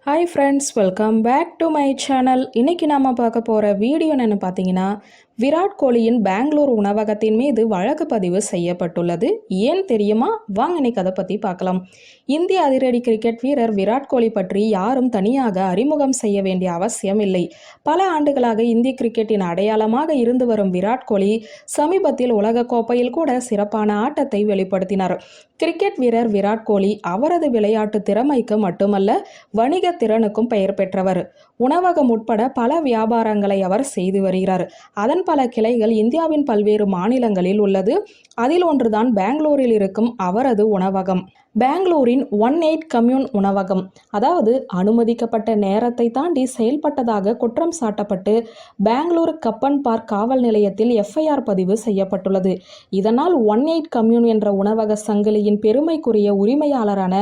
Hi friends, welcome back to my channel. இன்றைக்கி நாம் பார்க்க போகிற வீடியோ என்னென்னு பார்த்தீங்கன்னா, விராட் கோலியின் பெங்களூர் உணவகத்தின் மீது வழக்கு பதிவு செய்யப்பட்டுள்ளது. ஏன் தெரியுமா? வாங்க இன்னைக்கு அதை பற்றி பார்க்கலாம். இந்திய அதிரடி கிரிக்கெட் வீரர் விராட் கோலி பற்றி யாரும் தனியாக அறிமுகம் செய்ய வேண்டிய அவசியம் இல்லை. பல ஆண்டுகளாக இந்திய கிரிக்கெட்டின் அடையாளமாக இருந்து வரும் விராட் கோலி சமீபத்தில் உலகக்கோப்பையில் கூட சிறப்பான ஆட்டத்தை வெளிப்படுத்தினார். கிரிக்கெட் வீரர் விராட் கோலி அவரது விளையாட்டு திறமைக்கு மட்டுமல்ல, வணிக திறனுக்கும் பெயர் பெற்றவர். உணவகம் உட்பட பல வியாபாரங்களை அவர் செய்து வருகிறார். அதன் பல கிளைகள் இந்தியாவின் பல்வேறு மாநிலங்களில் உள்ளது. அதில் ஒன்றுதான் பெங்களூரில் இருக்கும் அவரது உணவகம். பெங்களூரின் 18 கம்யூன் உணவகம், அதாவது அனுமதிக்கப்பட்ட நேரத்தை தாண்டி செயல்பட்டதாக குற்றம் சாட்டப்பட்டு பெங்களூர் கப்பன் பார்க் காவல் நிலையத்தில் எஃப்ஐஆர் பதிவு செய்யப்பட்டுள்ளது. இதனால் 18 கம்யூன் என்ற உணவக சங்கிலியின் பெருமைக்குரிய உரிமையாளரான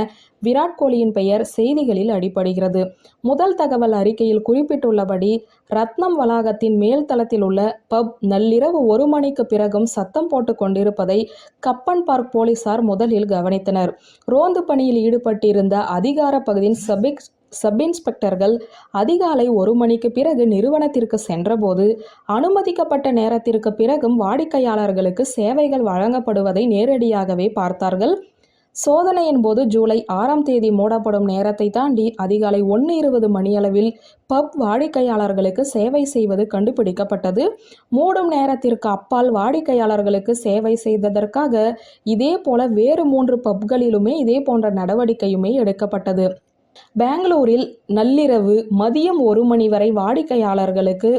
விராட் கோலியின் பெயர் செய்திகளில் அடிபடுகிறது. முதல் தகவல் அறிக்கையில் குறிப்பிட்டுள்ளபடி, ரத்னம் வளாகத்தின் மேல் தளத்தில் உள்ள பப் நள்ளிரவு 1 மணிக்கு பிறகும் சத்தம் போட்டு கொண்டிருப்பதை கப்பன் பார்க் போலீசார் முதலில் கவனித்தனர். ரோந்து பணியில் ஈடுபட்டிருந்த அதிகார பகுதியின் சப் இன்ஸ்பெக்டர்கள் அதிகாலை 1 மணிக்கு பிறகு நிறுவனத்திற்கு சென்றபோது அனுமதிக்கப்பட்ட நேரத்திற்கு பிறகும் வாடிக்கையாளர்களுக்கு சேவைகள் வழங்கப்படுவதை நேரடியாகவே பார்த்தார்கள். சோதனையின் போது ஜூலை 6ஆம் தேதி மூடப்படும் நேரத்தை தாண்டி அதிகாலை 1:20 மணியளவில் பப் வாடிக்கையாளர்களுக்கு சேவை செய்வது கண்டுபிடிக்கப்பட்டது. மூடும் நேரத்திற்கு அப்பால் வாடிக்கையாளர்களுக்கு சேவை செய்ததற்காக இதே போல வேறு 3 பப்களிலுமே இதே போன்ற நடவடிக்கையுமே எடுக்கப்பட்டது. பெங்களூரில் நள்ளிரவு மதியம் 1 மணி வரை வாடிக்கையாளர்களுக்கு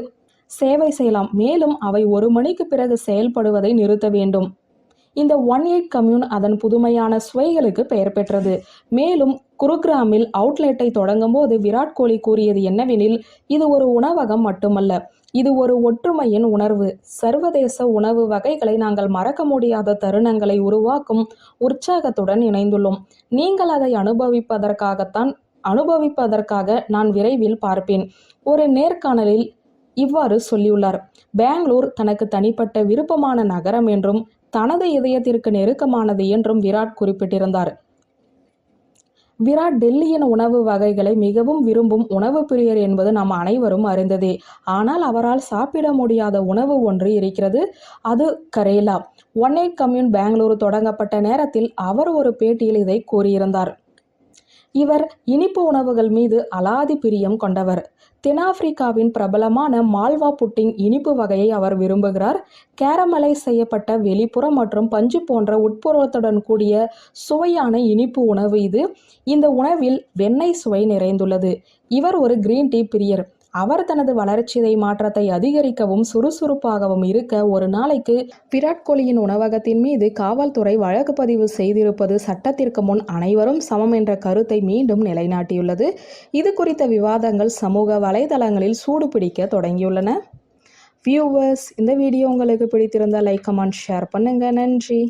சேவை செய்யலாம். மேலும் அவை 1 மணிக்கு பிறகு செயல்படுவதை நிறுத்த வேண்டும். இந்த 18 கம்யூன் அதன் புதுமையான சுவைகளுக்கு பெயர் பெற்றது. மேலும் குருகிராமில் அவுட்லெட்டை தொடங்கும் போது விராட் கோலி கூறியது என்னவெனில், இது ஒரு உணவகம் மட்டுமல்ல, இது ஒரு ஒற்றுமையின் உணர்வு. சர்வதேச உணவு வகைகளை நாங்கள் மறக்க முடியாத தருணங்களை உருவாக்கும் உற்சாகத்துடன் இணைந்துள்ளோம். நீங்கள் அதை அனுபவிப்பதற்காக நான் விரைவில் பார்ப்பேன். ஒரு நேர்காணலில் இவ்வாறு சொல்லியுள்ளார். பெங்களூர் தனக்கு தனிப்பட்ட விருப்பமான நகரம் என்றும் தனது இதயத்திற்கு நெருக்கமானது என்றும் விராட் குறிப்பிட்டிருந்தார். விராட் டெல்லியின் உணவு வகைகளை மிகவும் விரும்பும் உணவு பிரியர் என்பது நாம் அனைவரும் அறிந்ததே. ஆனால் அவரால் சாப்பிட முடியாத உணவு ஒன்று இருக்கிறது. அது கரேலா. 18 கம்யூன் பெங்களூரு தொடங்கப்பட்ட நேரத்தில் அவர் ஒரு பேட்டியில் இதை கூறியிருந்தார். இவர் இனிப்பு உணவுகள் மீது அலாதி பிரியம் கொண்டவர். தென்னாப்பிரிக்காவின் பிரபலமான மால்வா புட்டிங் இனிப்பு வகையை அவர் விரும்புகிறார். கேரமலைஸ் செய்யப்பட்ட வெளிப்புறம் மற்றும் பஞ்சு போன்ற உட்புறத்துடன் கூடிய சுவையான இனிப்பு உணவு இது. இந்த உணவில் வெண்ணெய் சுவை நிறைந்துள்ளது. இவர் ஒரு கிரீன் டீ பிரியர். அவர் தனது வளர்ச்சிதை மாற்றத்தை அதிகரிக்கவும் சுறுசுறுப்பாகவும் இருக்க ஒரு நாளைக்கு விராட் கோலியின் உணவகத்தின் மீது காவல்துறை வழக்கு பதிவு செய்திருப்பது சட்டத்திற்கு முன் அனைவரும் சமம் என்ற கருத்தை மீண்டும் நிலைநாட்டியுள்ளது. இது குறித்த விவாதங்கள் சமூக வலைதளங்களில் சூடு பிடிக்க தொடங்கியுள்ளன. வியூவர்ஸ், இந்த வீடியோ உங்களுக்கு பிடித்திருந்தால் லைக், கமெண்ட், ஷேர் பண்ணுங்க. நன்றி.